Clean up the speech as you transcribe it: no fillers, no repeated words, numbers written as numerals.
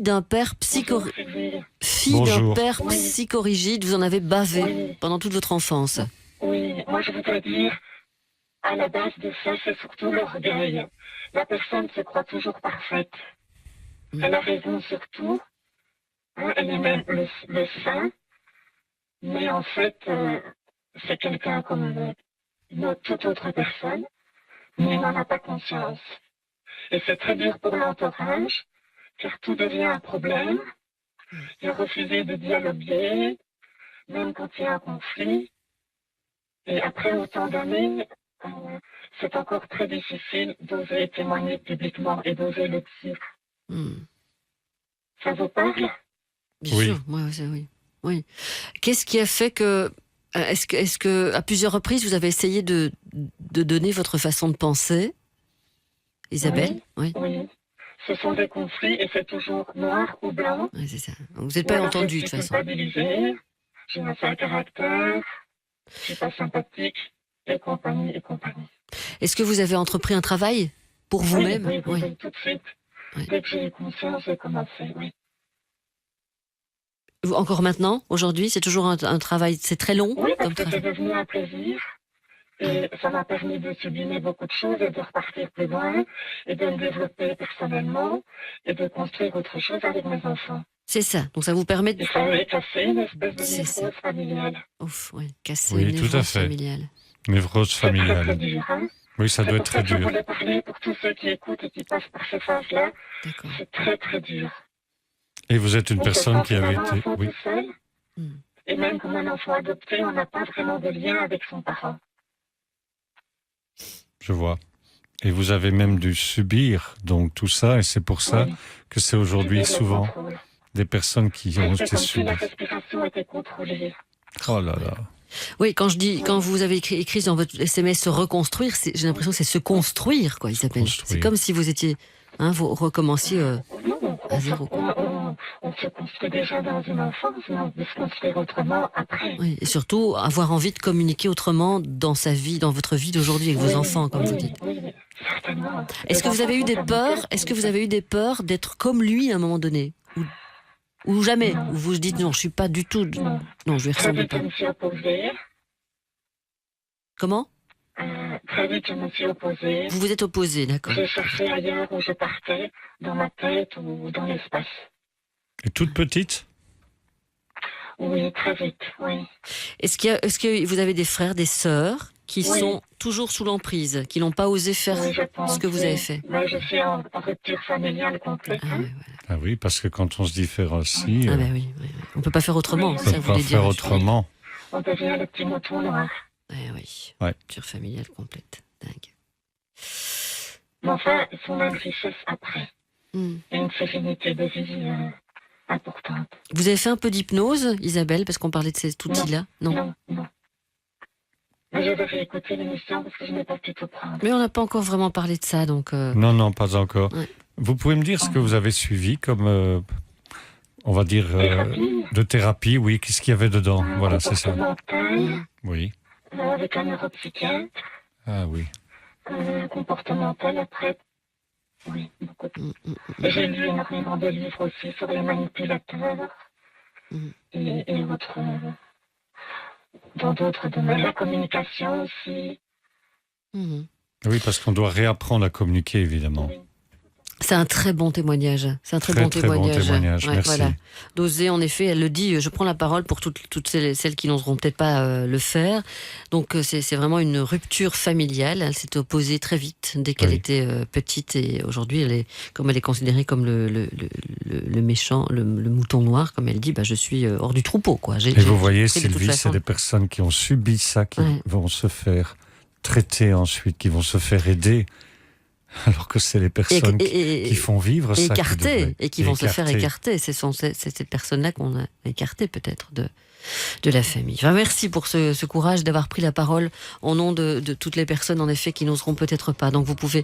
d'un père Bonjour, Sylvie. fille d'un Bonjour. père Oui. psychorigide, vous en avez bavé Oui. pendant toute votre enfance. Oui, moi je voudrais dire, à la base de ça, c'est surtout l'orgueil. La personne se croit toujours parfaite. Elle a raison sur tout. Hein, elle est même le saint. Mais en fait, c'est quelqu'un comme toute autre personne, mais il n'en a pas conscience. Et c'est très dur pour l'entourage, car tout devient un problème. Il a refusé de dialoguer, même quand il y a un conflit. Et après autant d'années, c'est encore très difficile d'oser témoigner publiquement et d'oser le dire. Hmm. Ça vous parle? Bien Oui. sûr, oui. Oui. Qu'est-ce qui a fait que... Est-ce que à plusieurs reprises, vous avez essayé de donner votre façon de penser, Isabelle? Oui. Oui. Ce sont des conflits et c'est toujours noir ou blanc. Oui, c'est ça. Donc, vous n'êtes pas entendu, de toute façon. Culpabilisée, j'ai un sale caractère, je suis pas sympathique, et compagnie. Est-ce que vous avez entrepris un travail pour vous-même? Oui, tout de suite. Oui. Dès que j'ai eu conscience, j'ai commencé, oui. Encore maintenant, aujourd'hui, c'est toujours un travail, c'est très long Oui, parce comme que c'est travail. devenu un plaisir. Et ça m'a permis de sublimer beaucoup de choses et de repartir plus loin et de me développer personnellement et de construire autre chose avec mes enfants. C'est ça. Donc ça vous permet de... Et ça avait cassé une espèce de C'est ça. névrose familiale. Ouf, oui, casser Oui, une tout à névrose fait. familiale. Névrose C'est très familiale. dur, hein. Oui, ça C'est doit être pour ça très que je dur. voulais parler pour tous ceux qui écoutent et qui passent par ces phases-là. D'accord. C'est très dur. Et vous êtes une On se personne sent qui avait finalement un été... enfant Oui, tout seul. Hmm. Et même comme un enfant adopté, on n'a pas vraiment de lien avec son parent. je vois. Et vous avez même dû subir donc tout ça, et c'est pour ça Oui. que c'est aujourd'hui Je le souvent contrôle. des personnes qui ont C'est été comme si la subies. respiration était contrôlée. Oh là là. Oui, quand vous avez écrit dans votre SMS se reconstruire, j'ai l'impression que c'est se construire, quoi, Isabelle. construire. C'est comme si vous étiez, vous recommenciez Non, à zéro. on se construit déjà dans une enfance, mais on peut se construire autrement après. Oui, et surtout avoir envie de communiquer autrement dans sa vie, dans votre vie d'aujourd'hui avec vos enfants, comme vous dites. Oui, certainement. Est-ce que vous avez eu des peurs? Est-ce que vous avez eu des peurs d'être comme lui à un moment donné, ou jamais? Non. Ou vous dites non, je suis pas du tout. Non. Non, je lui Très ressemble vite, pas. je me suis opposée. Comment? Très vite, je me suis opposée. Vous vous êtes opposé, d'accord. J'ai cherché ailleurs où je partais, dans ma tête ou dans l'espace. Et toute petite? Oui, très vite, oui. Est-ce que vous avez des frères, des sœurs qui Oui. sont toujours sous l'emprise, qui n'ont pas osé faire Oui, je pense. ce que vous oui. avez fait? Mais je suis en rupture familiale complète. Ah, hein. ouais, ouais. Ah oui, parce que quand on se différencie, Ah, ben oui. On peut pas faire autrement, Oui, on ça ne peut vous pas voulez dire. faire autrement. On devient le petit mouton noir. Oui. Ouais. Rupture familiale complète. Dingue. Mais enfin, ils sont une richesse après. Hmm. Et une sérénité de vie importante. Vous avez fait un peu d'hypnose, Isabelle, parce qu'on parlait de ces outils-là? Non. Non. Mais je devrais écouter l'émission parce que je n'ai pas pu tout prendre. Mais on n'a pas encore vraiment parlé de ça, donc... Non, pas encore. Ouais. Vous pouvez me dire ce que vous avez suivi comme, on va dire, Thérapie. de thérapie, oui, qu'est-ce qu'il y avait dedans? Voilà, c'est ça. Comportemental, Oui. avec un neuropsychiatre. Ah oui. Comportemental après. Oui, beaucoup de... Et j'ai lu énormément de livres aussi sur les manipulateurs et autres... dans d'autres domaines. La communication aussi. Mhm. Oui, parce qu'on doit réapprendre à communiquer, évidemment. C'est un très bon témoignage. C'est un très bon bon témoignage. témoignage, merci. Voilà. D'oser, en effet, elle le dit, je prends la parole pour toutes celles qui n'oseront peut-être pas le faire. Donc c'est vraiment une rupture familiale. Elle s'est opposée très vite dès qu'elle Oui. était petite, et aujourd'hui, elle est considérée comme le méchant, le mouton noir, comme elle dit, je suis hors du troupeau, quoi. Et vous voyez, pris de toute Sylvie, façon. c'est des personnes qui ont subi ça, qui Ouais. vont se faire traiter ensuite, qui vont se faire aider, alors que c'est les personnes qui font vivre ça. Écartées, et qui vont se faire écarter. C'est cette personne-là qu'on a écartée peut-être de la famille. Enfin, merci pour ce courage d'avoir pris la parole au nom de toutes les personnes, en effet, qui n'oseront peut-être pas. Donc vous pouvez